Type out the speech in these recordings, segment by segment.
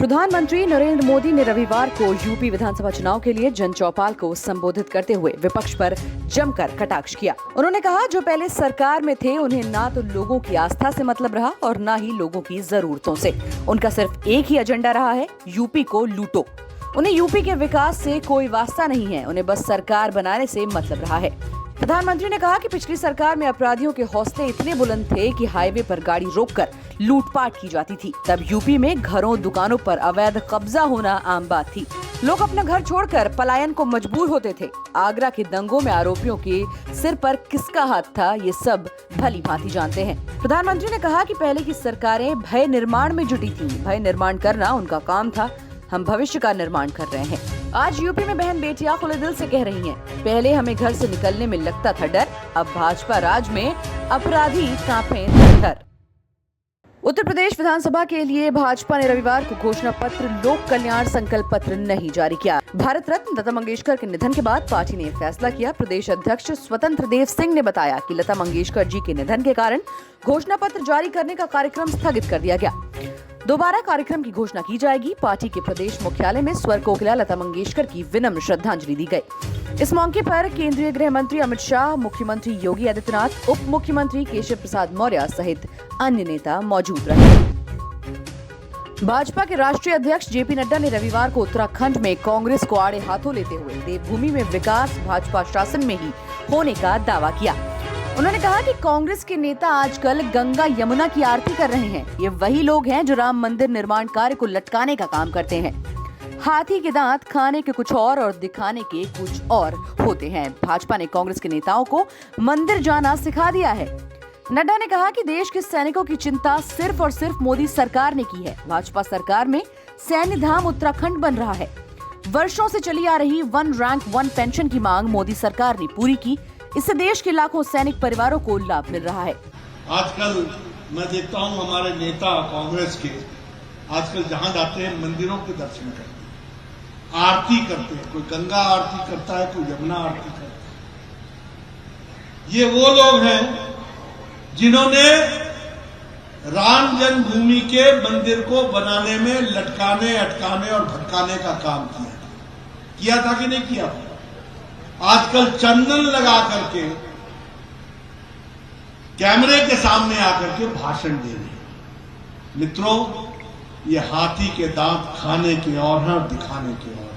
प्रधानमंत्री नरेंद्र मोदी ने रविवार को यूपी विधानसभा चुनाव के लिए जन चौपाल को संबोधित करते हुए विपक्ष पर जमकर कटाक्ष किया। उन्होंने कहा, जो पहले सरकार में थे उन्हें ना तो लोगों की आस्था से मतलब रहा और ना ही लोगों की जरूरतों से। उनका सिर्फ एक ही एजेंडा रहा है, यूपी को लूटो। उन्हें यूपी के विकास से कोई वास्ता नहीं है, उन्हें बस सरकार बनाने से मतलब रहा है। प्रधानमंत्री ने कहा कि पिछली सरकार में अपराधियों के हौसले इतने बुलंद थे कि हाईवे पर गाड़ी रोककर लूटपाट की जाती थी। तब यूपी में घरों दुकानों पर अवैध कब्जा होना आम बात थी। लोग अपना घर छोड़कर पलायन को मजबूर होते थे। आगरा के दंगों में आरोपियों के सिर पर किसका हाथ था, ये सब भली भांति जानते हैं। प्रधानमंत्री ने कहा कि पहले की सरकारें भय निर्माण में जुटी थी, भय निर्माण करना उनका काम था। हम भविष्य का निर्माण कर रहे हैं। आज यूपी में बहन बेटियां खुले दिल से कह रही हैं, पहले हमें घर से निकलने में लगता था डर, अब भाजपा राज में अपराधी कांपे थर-थर। उत्तर प्रदेश विधानसभा के लिए भाजपा ने रविवार को घोषणा पत्र, लोक कल्याण संकल्प पत्र नहीं जारी किया। भारत रत्न लता मंगेशकर के निधन के बाद पार्टी ने यह फैसला किया। प्रदेश अध्यक्ष स्वतंत्र देव सिंह ने बताया कि लता मंगेशकर जी के निधन के कारण घोषणा पत्र जारी करने का कार्यक्रम स्थगित कर दिया गया। दोबारा कार्यक्रम की घोषणा की जाएगी। पार्टी के प्रदेश मुख्यालय में स्वर कोकिला लता मंगेशकर की विनम्र श्रद्धांजलि दी गई। इस मौके पर केंद्रीय गृह मंत्री अमित शाह, मुख्यमंत्री योगी आदित्यनाथ, उप मुख्यमंत्री केशव प्रसाद मौर्य सहित अन्य नेता मौजूद रहे। भाजपा के राष्ट्रीय अध्यक्ष जेपी नड्डा ने रविवार को उत्तराखंड में कांग्रेस को आड़े हाथों लेते हुए देवभूमि में विकास भाजपा शासन में ही होने का दावा किया। उन्होंने कहा कि कांग्रेस के नेता आजकल गंगा यमुना की आरती कर रहे हैं। ये वही लोग हैं जो राम मंदिर निर्माण कार्य को लटकाने का काम करते हैं। हाथी के दांत खाने के कुछ और दिखाने के कुछ और होते हैं। भाजपा ने कांग्रेस के नेताओं को मंदिर जाना सिखा दिया है। नड्डा ने कहा कि देश के सैनिकों की चिंता सिर्फ और सिर्फ मोदी सरकार ने की है। भाजपा सरकार में सैन्य धाम उत्तराखंड बन रहा है। वर्षों से चली आ रही 1 रैंक 1 पेंशन की मांग मोदी सरकार ने पूरी की। इससे देश के लाखों सैनिक परिवारों को लाभ मिल रहा है। आजकल मैं देखता हूं हमारे नेता कांग्रेस के आजकल जहां जाते हैं मंदिरों के दर्शन करते हैं, आरती करते हैं। कोई गंगा आरती करता है, कोई यमुना आरती करता है। ये वो लोग हैं जिन्होंने राम जन्मभूमि के मंदिर को बनाने में लटकाने, अटकाने और भटकाने का काम किया था कि नहीं किया था। आजकल चंदन लगा करके कैमरे के सामने आकर के भाषण दे रहे हैं। मित्रों, ये हाथी के दांत खाने के और हैं, दिखाने के और।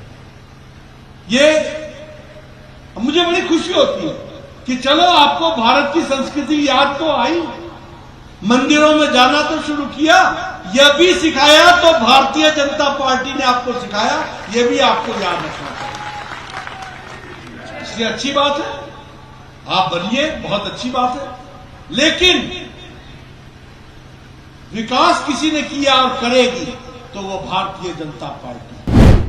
ये मुझे बड़ी खुशी होती है कि चलो आपको भारत की संस्कृति याद तो आई, मंदिरों में जाना तो शुरू किया, यह भी सिखाया तो भारतीय जनता पार्टी ने आपको सिखाया, यह भी आपको याद रखना चाहिए। इसलिए अच्छी बात है, आप बनिए, बहुत अच्छी बात है। लेकिन विकास किसी ने किया और करेगी तो वो भारतीय जनता पार्टी।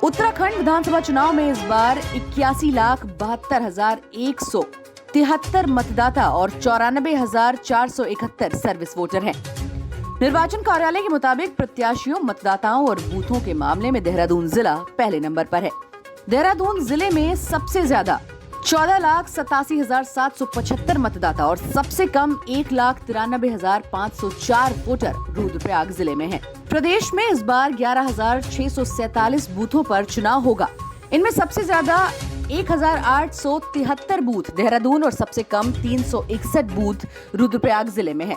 उत्तराखंड विधानसभा चुनाव में इस बार 81,72,173 मतदाता और 94,471 सर्विस वोटर हैं। निर्वाचन कार्यालय के मुताबिक प्रत्याशियों, मतदाताओं और बूथों के मामले में देहरादून जिला पहले नंबर पर है। देहरादून जिले में सबसे ज्यादा 14,87,775 मतदाता और सबसे कम 1,93,504 वोटर रुद्रप्रयाग जिले में हैं। प्रदेश में इस बार 11,647 बूथों पर चुनाव होगा। इनमें सबसे ज्यादा 1,873 बूथ देहरादून और सबसे कम 361 बूथ रुद्रप्रयाग जिले में है।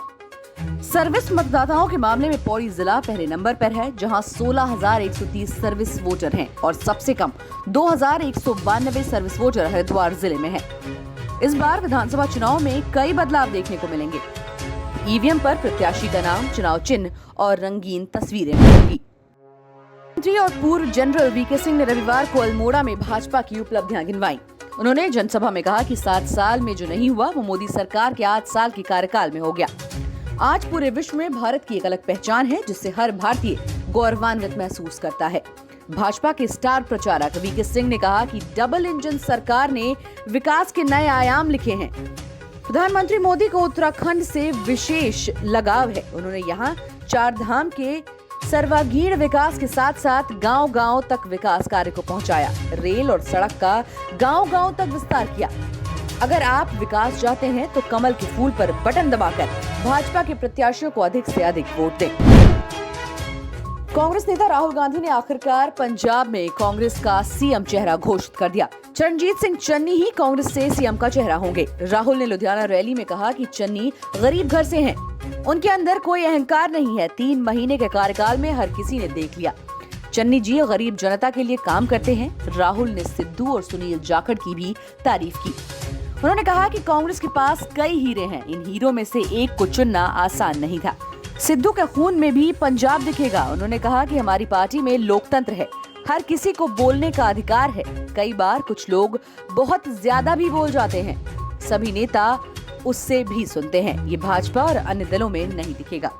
सर्विस मतदाताओं के मामले में पौड़ी जिला पहले नंबर पर है, जहां 16,130 सर्विस वोटर हैं और सबसे कम 2,192 सर्विस वोटर हरिद्वार जिले में हैं। इस बार विधानसभा चुनाव में कई बदलाव देखने को मिलेंगे। ईवीएम पर प्रत्याशी का नाम, चुनाव चिन्ह और रंगीन तस्वीरें होंगी। मंत्री और पूर्व जनरल वीके सिंह ने रविवार को अल्मोड़ा में भाजपा की उपलब्धियां गिनवाई। उन्होंने जनसभा में कहा कि 7 साल में जो नहीं हुआ वो मोदी सरकार के 8 साल के कार्यकाल में हो गया। आज पूरे विश्व में भारत की एक अलग पहचान है, जिससे हर भारतीय गौरवान्वित महसूस करता है। भाजपा के स्टार प्रचारक वीके सिंह ने कहा कि डबल इंजन सरकार ने विकास के नए आयाम लिखे हैं। प्रधानमंत्री मोदी को उत्तराखंड से विशेष लगाव है। उन्होंने यहाँ 4 धाम के सर्वांगीण विकास के साथ साथ गांव-गांव तक विकास कार्य को पहुंचाया। रेल और सड़क का गांव-गांव तक विस्तार किया। अगर आप विकास चाहते हैं तो कमल के फूल पर बटन दबाकर भाजपा के प्रत्याशियों को अधिक से अधिक वोट दें। कांग्रेस नेता राहुल गांधी ने आखिरकार पंजाब में कांग्रेस का सीएम चेहरा घोषित कर दिया। चरणजीत सिंह चन्नी ही कांग्रेस से सीएम का चेहरा होंगे। राहुल ने लुधियाना रैली में कहा कि चन्नी गरीब घर से हैं, उनके अंदर कोई अहंकार नहीं है। 3 महीने के कार्यकाल में हर किसी ने देख लिया, चन्नी जी गरीब जनता के लिए काम करते हैं। राहुल ने सिद्धू और सुनील जाखड़ की भी तारीफ की। उन्होंने कहा कि कांग्रेस के पास कई हीरे हैं, इन हीरों में से एक को चुनना आसान नहीं था। सिद्धू के खून में भी पंजाब दिखेगा। उन्होंने कहा कि हमारी पार्टी में लोकतंत्र है, हर किसी को बोलने का अधिकार है। कई बार कुछ लोग बहुत ज्यादा भी बोल जाते हैं, सभी नेता उससे भी सुनते हैं। ये भाजपा और अन्य दलों में नहीं दिखेगा।